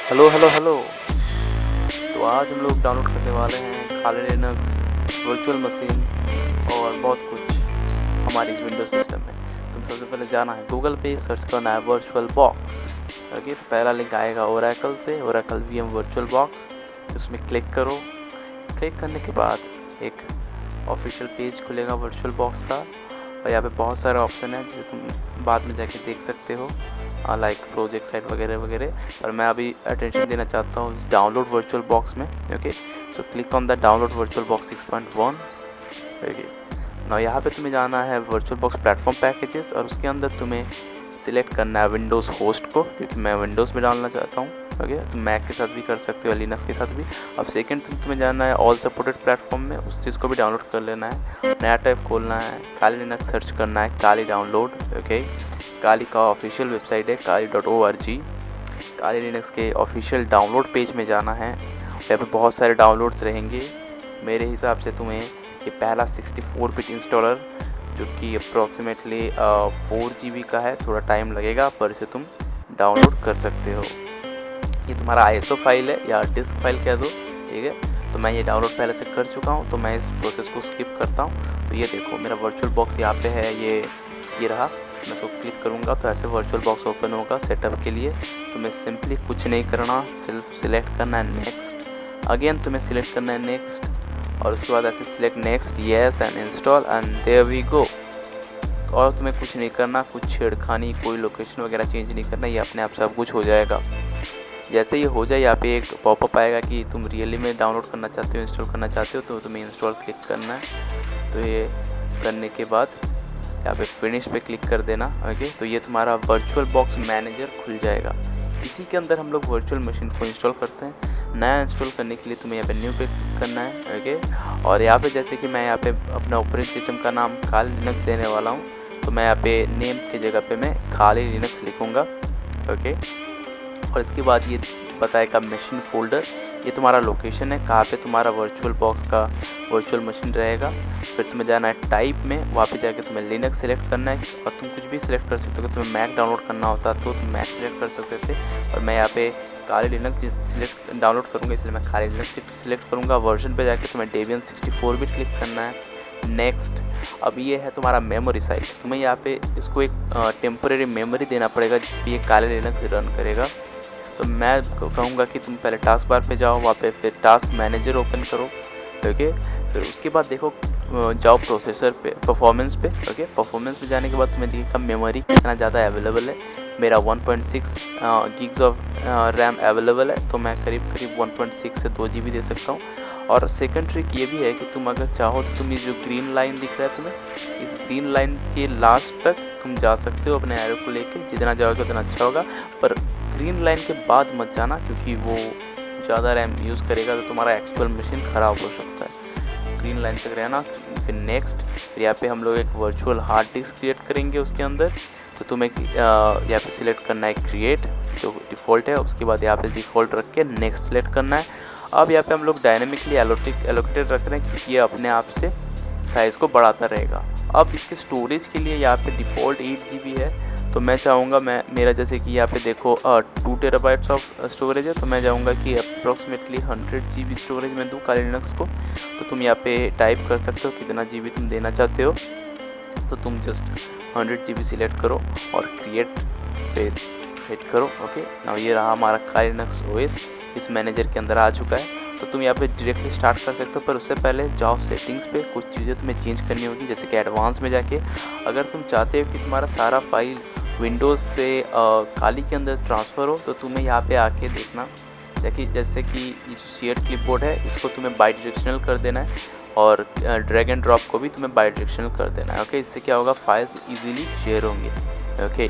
Hello hello hello. तो आज हम लोग डाउनलोड करने वाले हैं खाली लिनक्स वर्चुअल मशीन और बहुत कुछ हमारी इस विंडोज सिस्टम में। तुम सबसे पहले जाना है गूगल पे, सर्च करना है वर्चुअल बॉक्स। ओके, तो पहला लिंक आएगा ओरेकल से, ओरेकल वीएम वर्चुअल बॉक्स। उसमें क्लिक करो। क्लिक करने के बाद एक ऑफिशियल पेज खुलेगा वर्चुअल बॉक्स का, और यहाँ पे बहुत सारे ऑप्शन हैं जिसे तुम बाद में जाके देख सकते हो, लाइक प्रोजेक्ट साइट वगैरह वगैरह। और मैं अभी अटेंशन देना चाहता हूँ डाउनलोड वर्चुअल बॉक्स में। Okay, so click on the download virtual box 6.1। Okay, ना यहाँ पे तुम्हें जाना है वर्चुअल बॉक्स प्लेटफॉर्म पैकेजेस, और उसके अंदर तुम्हें सिलेक्ट करना है विंडोज़ होस्ट को, क्योंकि मैं विंडोज़ में डालना चाहता हूँ। ओके, तुम मैक के साथ भी कर सकते हो, लिनक्स के साथ भी। अब सेकंड तुम्हें जाना है ऑल सपोर्टेड प्लेटफॉर्म में, उस चीज़ को भी डाउनलोड कर लेना है। नया टैब खोलना है, काली लिनक्स सर्च करना है, काली डाउनलोड। ओके, काली का ऑफिशियल वेबसाइट है kali.org। काली लिनक्स के ऑफिशियल डाउनलोड पेज में जाना है, यहाँ पे बहुत सारे डाउनलोड्स रहेंगे। मेरे हिसाब से तुम्हें ये पहला 64 बिट इंस्टॉलर, जो कि अप्रॉक्सीमेटली 4 GB का है, थोड़ा टाइम लगेगा, पर इसे तुम डाउनलोड कर सकते हो। ये तुम्हारा ISO फाइल है या डिस्क फाइल कह दो, ठीक है। तो मैं ये डाउनलोड पहले से कर चुका हूँ, तो मैं इस प्रोसेस को स्किप करता हूँ। तो ये देखो मेरा वर्चुअल बॉक्स यहाँ पे है, ये रहा। मैं इसको क्लिक करूँगा तो ऐसे वर्चुअल बॉक्स ओपन होगा सेटअप के लिए। तुम्हें सिंपली कुछ नहीं करना, सिर्फ सिलेक्ट करना है नेक्स्ट। अगेन तुम्हें सिलेक्ट करना है नेक्स्ट, और उसके बाद ऐसे select next, yes and install, and there we go. और तुम्हें कुछ नहीं करना, कुछ छेड़खानी, कोई लोकेशन वगैरह चेंज नहीं करना, ये अपने आप सब कुछ हो जाएगा। जैसे ये हो जाए, यहाँ पे एक पॉपअप आएगा कि तुम रियली में डाउनलोड करना चाहते हो, इंस्टॉल करना चाहते हो, तो तुम्हें इंस्टॉल क्लिक करना है। तो ये करने के बाद यहाँ पे फिनिश पे क्लिक कर देना। ओके, तो ये तुम्हारा वर्चुअल बॉक्स मैनेजर खुल जाएगा। इसी के अंदर हम लोग वर्चुअल मशीन को इंस्टॉल करते हैं। नया इंस्टॉल करने के लिए तुम्हें यहाँ पे न्यू पे क्लिक करना है। ओके, और यहाँ पे जैसे कि मैं यहाँ पे अपना ऑपरेटिंग सिस्टम का नाम खाली लिनक्स देने वाला हूँ, तो मैं यहाँ पे नेम की जगह पे मैं खाली लिनक्स लिखूँगा। ओके, और इसके बाद ये बताएगा मशीन फोल्डर, ये तुम्हारा लोकेशन है, कहाँ पे तुम्हारा वर्चुअल बॉक्स का वर्चुअल मशीन रहेगा। फिर तुम्हें जाना है टाइप में, वहाँ पे जाके तुम्हें लिनक्स सेलेक्ट करना है, और तुम कुछ भी सिलेक्ट कर सकते हो। अगर तुम्हें मैक डाउनलोड करना होता तो तुम मैक सेलेक्ट कर सकते थे, और मैं यहाँ पे खाली लिनक्स सिलेक्ट डाउनलोड करूँगा, इसलिए मैं खाली लिनक्स सिलेक्ट करूँगा। वर्जन पे जाके तुम्हें डेबियन 64 बिट क्लिक करना है, नेक्स्ट। अब ये है तुम्हारा मेमोरी साइज, तुम्हें यहाँ पे इसको एक टेम्परेरी मेमोरी देना पड़ेगा जिसपे ये खाली लिनक्स रन करेगा। तो मैं कहूँगा कि तुम पहले टास्क बार पे जाओ, वहाँ पे फिर टास्क मैनेजर ओपन करो। ओके, फिर उसके बाद देखो जाओ प्रोसेसर पे, परफॉर्मेंस पे। ओके, परफॉर्मेंस पे जाने के बाद तुम्हें दिखेगा मेमोरी कितना ज़्यादा अवेलेबल है। मेरा 1.6 gigs ऑफ रैम अवेलेबल है, तो मैं करीब 1.6 से 2 GB दे सकता हूँ। और सेकंड ट्रिक ये भी है कि तुम अगर चाहो तो तुम ये जो ग्रीन लाइन दिख रहा है तुम्हें, इस ग्रीन लाइन के लास्ट तक तुम जा सकते हो अपने एरो को लेके, जितना जाओगे उतना अच्छा होगा। पर ग्रीन लाइन के बाद मत जाना, क्योंकि वो ज़्यादा रैम यूज़ करेगा तो तुम्हारा एक्चुअल मशीन ख़राब हो सकता है। ग्रीन लाइन तक रहना। फिर नेक्स्ट, फिर यहाँ पे हम लोग एक वर्चुअल हार्ड डिस्क क्रिएट करेंगे उसके अंदर। तो तुम्हें यहाँ पे सिलेक्ट करना है क्रिएट, जो डिफ़ॉल्ट है। उसके बाद यहाँ पे डिफ़ॉल्ट रख के नेक्स्ट सेलेक्ट करना है। अब यहाँ पे हम लोग डायनेमिकली एलोकेटेड रख रहे हैं, क्योंकि ये अपने आप से साइज़ को बढ़ाता रहेगा। अब इसके स्टोरेज के लिए यहाँ पे डिफ़ॉल्ट 8 GB है, तो मैं चाहूँगा मेरा जैसे कि यहाँ पे देखो 2 TB ऑफ स्टोरेज है, तो मैं चाहूँगा कि अप्रॉक्सीमेटली 100 GB स्टोरेज में दूँ खाली लिनक्स को। तो तुम यहाँ पे टाइप कर सकते हो कितना GB तुम देना चाहते हो, तो तुम जस्ट 100 GB सिलेक्ट करो और क्रिएट पे हिट करो। ओके, ना ये रहा हमारा खाली लिनक्स OS इस मैनेजर के अंदर आ चुका है। तो तुम यहाँ पे डायरेक्टली स्टार्ट कर सकते हो, पर उससे पहले जाओ सेटिंग्स पे, कुछ चीज़ें तुम्हें चेंज करनी होगी, जैसे कि एडवांस में जाके अगर तुम चाहते हो कि तुम्हारा सारा फाइल विंडोज़ से खाली के अंदर ट्रांसफ़र हो, तो तुम्हें यहाँ पे आके देखना देखिए, जैसे कि ये जो शेयर क्लिपबोर्ड है इसको तुम्हें बाई डायरेक्शनल कर देना है, और ड्रैग एंड ड्रॉप को भी तुम्हें बाई डायरेक्शनल कर देना है। ओके, इससे क्या होगा, फाइल्स इजीली शेयर होंगे। ओके,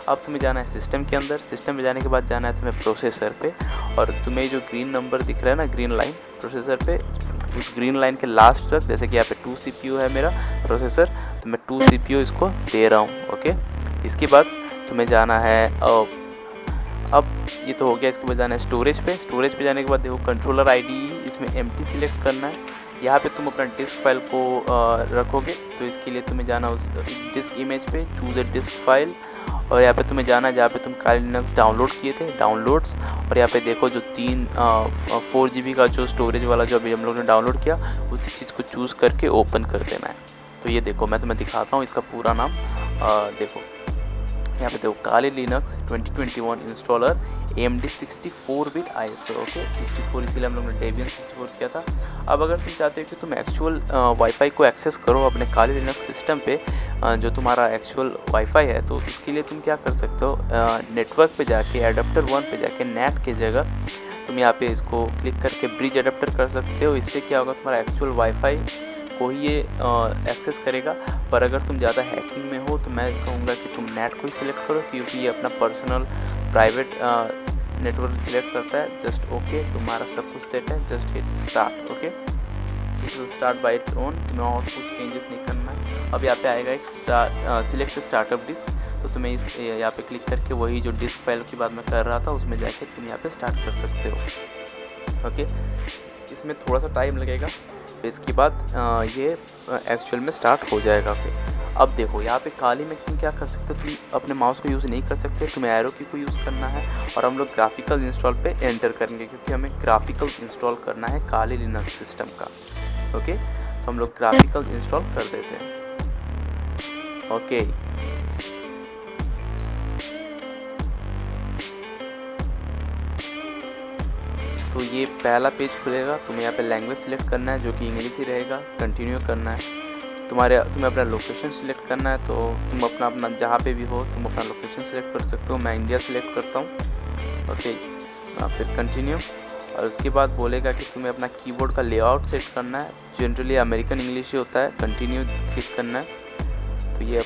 अब तुम्हें जाना है सिस्टम के अंदर। सिस्टम में जाने के बाद जाना है तुम्हें प्रोसेसर पे, और तुम्हें जो ग्रीन नंबर दिख रहा है ना, ग्रीन लाइन प्रोसेसर पे, उस ग्रीन लाइन के लास्ट तक, जैसे कि यहाँ पे 2 CPU है मेरा प्रोसेसर, तो मैं 2 CPU इसको दे रहा हूँ। ओके, इसके बाद तुम्हें जाना है अब ये तो हो गया। इसके बाद जाना है स्टोरेज पे। स्टोरेज पे जाने के बाद देखो कंट्रोलर ID, इसमें empty सिलेक्ट करना है। यहाँ पे तुम अपना डिस्क फाइल को रखोगे, तो इसके लिए तुम्हें जाना उस डिस्क इमेज पे, चूज़ ए डिस्क फाइल, और यहाँ पे तुम्हें जाना है जहाँ पे तुम काली लिनक्स डाउनलोड किए थे, डाउनलोड्स, और यहाँ पे देखो जो 4 GB का जो स्टोरेज वाला जो अभी हम लोग ने डाउनलोड किया, उसी चीज़ को चूज़ करके ओपन कर देना है। तो ये देखो मैं तुम्हें दिखाता हूँ इसका पूरा नाम। देखो यहाँ पे देखो Kali Linux 2021 installer AMD 64-bit ISO, okay 64, इसीलिए हम लोग ने डेबियन 64 किया था। अब अगर तुम चाहते हो कि तुम एक्चुअल वाईफाई को एक्सेस करो अपने काली लिनक्स सिस्टम पे, जो तुम्हारा एक्चुअल वाईफाई है, तो उसके लिए तुम क्या कर सकते हो, नेटवर्क पे जाके एडाप्टर 1 पे जाके नेट की जगह तुम यहाँ पे इसको क्लिक करके ब्रिज एडाप्टर कर सकते हो। इससे क्या होगा, तुम्हारा एक्चुअल वाईफाई को ही ये एक्सेस करेगा। पर अगर तुम ज़्यादा हैकिंग में हो तो मैं कहूँगा कि तुम नेट को ही सिलेक्ट करो, क्योंकि ये अपना पर्सनल प्राइवेट नेटवर्क सिलेक्ट करता है। जस्ट ओके, तुम्हारा सब कुछ सेट है, just hit start. Okay, it will start by its own, तुम्हें और कुछ चेंजेस नहीं करना है। अब यहाँ पे आएगा एक सिलेक्ट स्टार्टअप डिस्क, तो तुम्हें इस यहाँ पे क्लिक करके वही जो डिस्क फाइल की बात मैं कर रहा था उसमें जाके तुम यहाँ पे स्टार्ट कर सकते हो। ओके, इसमें थोड़ा सा टाइम लगेगा, इसके बाद ये एक्चुअल में स्टार्ट हो जाएगा। फिर अब देखो यहाँ पे काली में तुम क्या कर सकते हो, तुम अपने माउस को यूज़ नहीं कर सकते, तुम्हें एरो की को यूज़ करना है। और हम लोग ग्राफिकल इंस्टॉल पे एंटर करेंगे, क्योंकि हमें ग्राफिकल इंस्टॉल करना है काली लिनक्स सिस्टम का। ओके, तो हम लोग ग्राफिकल इंस्टॉल कर देते हैं। ओके, तो ये पहला पेज खुलेगा, तुम्हें यहाँ पे लैंग्वेज सिलेक्ट करना है जो कि इंग्लिश ही रहेगा, कंटिन्यू करना है। तुम्हें अपना लोकेशन सिलेक्ट करना है, तो तुम अपना जहाँ पे भी हो तुम अपना लोकेशन सिलेक्ट कर सकते हो। मैं इंडिया सिलेक्ट करता हूँ। ओके, फिर कंटिन्यू, और उसके बाद बोलेगा कि तुम्हें अपना कीबोर्ड का लेआउट सेट करना है, जनरली अमेरिकन इंग्लिश ही होता है। कंटिन्यू क्लिक करना है, तो ये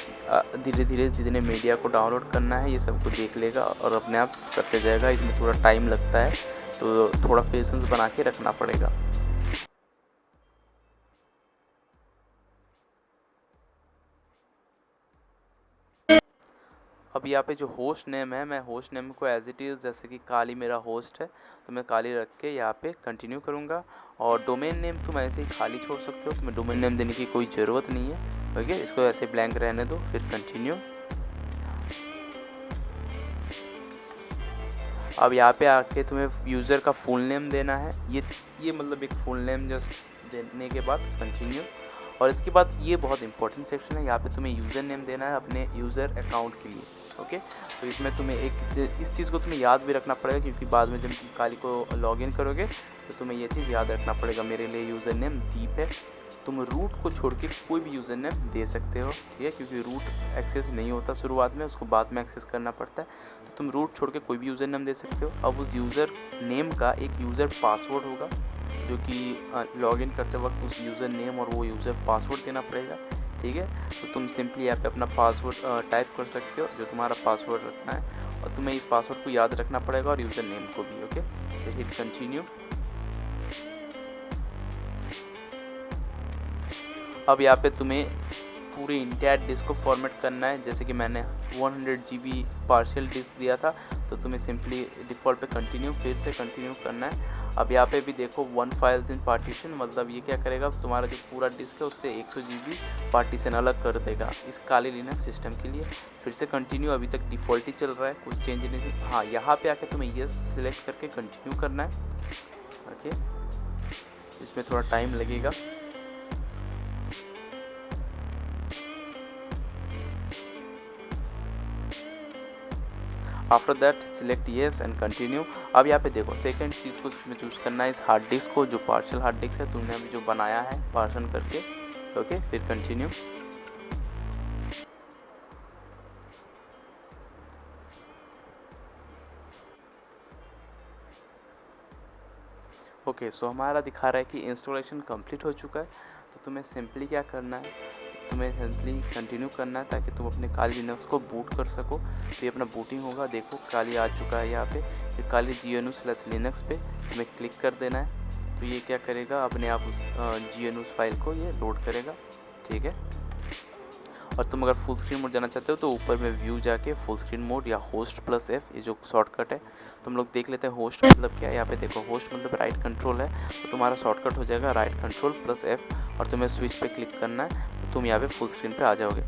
धीरे धीरे जितने मीडिया को डाउनलोड करना है ये सबको देख लेगा और अपने आप करते जाएगा। इसमें थोड़ा टाइम लगता है, तो थोड़ा पेशेंस बना के रखना पड़ेगा। अब यहाँ पे जो होस्ट नेम है, मैं होस्ट नेम को एज इट इज़, जैसे कि काली मेरा होस्ट है तो मैं काली रख के यहाँ पे कंटिन्यू करूँगा। और डोमेन नेम तुम ऐसे ही खाली छोड़ सकते हो, तुम्हें डोमेन नेम देने की कोई ज़रूरत नहीं है। ओके, इसको ऐसे ब्लैंक रहने दो, फिर कंटिन्यू। अब यहाँ पे आके तुम्हें यूज़र का फुल नेम देना है, ये मतलब एक फुल नेम जस्ट देने के बाद कंटिन्यू। और इसके बाद ये बहुत इंपॉर्टेंट सेक्शन है, यहाँ पे तुम्हें यूज़र नेम देना है अपने यूज़र अकाउंट के लिए। ओके, तो इसमें तुम्हें इस चीज़ को तुम्हें याद भी रखना पड़ेगा, क्योंकि बाद में जब तुम काली को लॉगिन करोगे तो तुम्हें ये चीज़ याद रखना पड़ेगा। मेरे लिए यूज़र नेम दीप है, तुम रूट को छोड़ के कोई भी यूज़र नेम दे सकते हो, ठीक है, क्योंकि रूट एक्सेस नहीं होता शुरुआत में, उसको बाद में एक्सेस करना पड़ता है। तो तुम रूट छोड़ के कोई भी यूज़र नेम दे सकते हो। अब उस यूज़र नेम का एक यूज़र पासवर्ड होगा, जो कि लॉगिन करते वक्त उस यूज़र नेम और वो यूज़र पासवर्ड देना पड़ेगा, ठीक है। तो तुम सिंपली यहाँ पे अपना पासवर्ड टाइप कर सकते हो, जो तुम्हारा पासवर्ड रखना है, और तुम्हें इस पासवर्ड को याद रखना पड़ेगा और यूज़र नेम को भी। ओके, फिर हिट कंटिन्यू। अब यहाँ पे तुम्हें पूरे इंटायर डिस्क को फॉर्मेट करना है, जैसे कि मैंने 100 GB पार्शियल डिस्क दिया था, तो तुम्हें सिंपली डिफ़ॉल्ट पे कंटिन्यू, फिर से कंटिन्यू करना है। अब यहाँ पे भी देखो 1 फाइल्स इन पार्टीशन, मतलब ये क्या करेगा, तुम्हारा जो पूरा डिस्क है उससे 100 GB पार्टीशन अलग कर देगा इस काली लिनक्स सिस्टम के लिए। फिर से कंटिन्यू, अभी तक डिफ़ॉल्ट ही चल रहा है, कुछ चेंज नहीं। हाँ, यहाँ पे आके तुम्हें ये सिलेक्ट करके कंटिन्यू करना है। ओके, इसमें थोड़ा टाइम लगेगा। After that select yes and continue. अब यहाँ पे देखो सेकंड चीज़ को इसमें चूज़ करना है, इस हार्ड डिस्क को, जो पार्शियल हार्ड डिस्क है तुमने अभी जो बनाया है पार्शन करके। ओके, फिर कंटिन्यू। ओके, सो हमारा दिखा रहा है कि इंस्टॉलेशन कंप्लीट हो चुका है। तो तुम्हें सिंपली क्या करना है, तुम्हें सिंपली कंटिन्यू करना है, ताकि तुम अपने काली लिनक्स को बूट कर सको। तो ये अपना बूटिंग होगा, देखो काली आ चुका है यहाँ पे। फिर काली GNU/Linux पे तुम्हें क्लिक कर देना है, तो ये क्या करेगा, अपने आप उस GNU फाइल को ये लोड करेगा, ठीक है। और तुम अगर फुल स्क्रीन मोड जाना चाहते हो तो ऊपर में व्यू जाके फुल स्क्रीन मोड या होस्ट + F, ये जो शॉर्टकट है तुम लोग देख लेते हैं। होस्ट मतलब क्या है, यहाँ पे देखो होस्ट मतलब राइट कंट्रोल है, तो तुम्हारा शॉर्टकट हो जाएगा राइट कंट्रोल + F, और तुम्हें स्विच पे क्लिक करना है, तो तुम यहाँ पे फुल स्क्रीन पे आ जाओगे।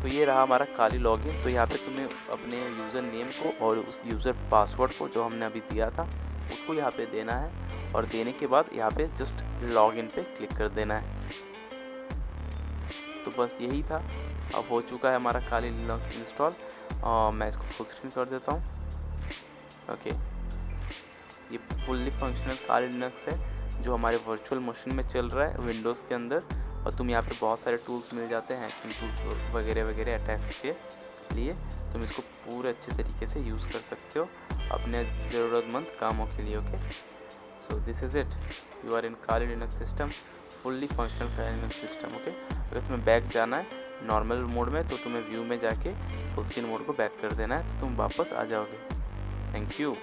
तो ये रहा हमारा काली लॉगिन। तो यहाँ पे तुम्हें अपने यूज़र नेम को और उस यूज़र पासवर्ड को जो हमने अभी दिया था उसको यहाँ पे देना है, और देने के बाद यहाँ पे जस्ट लॉगिन पे क्लिक कर देना है। तो बस यही था, अब हो चुका है हमारा काली लिनक्स इंस्टॉल। मैं इसको फुल स्क्रीन कर देता हूँ। ओके, ये फुल्ली फंक्शनल काली लिनक्स है जो हमारे वर्चुअल मशीन में चल रहा है विंडोज़ के अंदर। और तुम यहाँ पे बहुत सारे टूल्स मिल जाते हैं, टूल्स वगैरह वगैरह अटैक्स के लिए। तुम इसको पूरे अच्छे तरीके से यूज़ कर सकते हो अपने ज़रूरतमंद कामों के लिए। Okay, so this is it, you are in Kali Linux system, fully functional Kali Linux system. Okay, अगर तुम्हें बैक जाना है नॉर्मल मोड में तो तुम्हें व्यू में जाके फुल स्क्रीन मोड को बैक कर देना है, तो तुम वापस आ जाओगे। Thank you.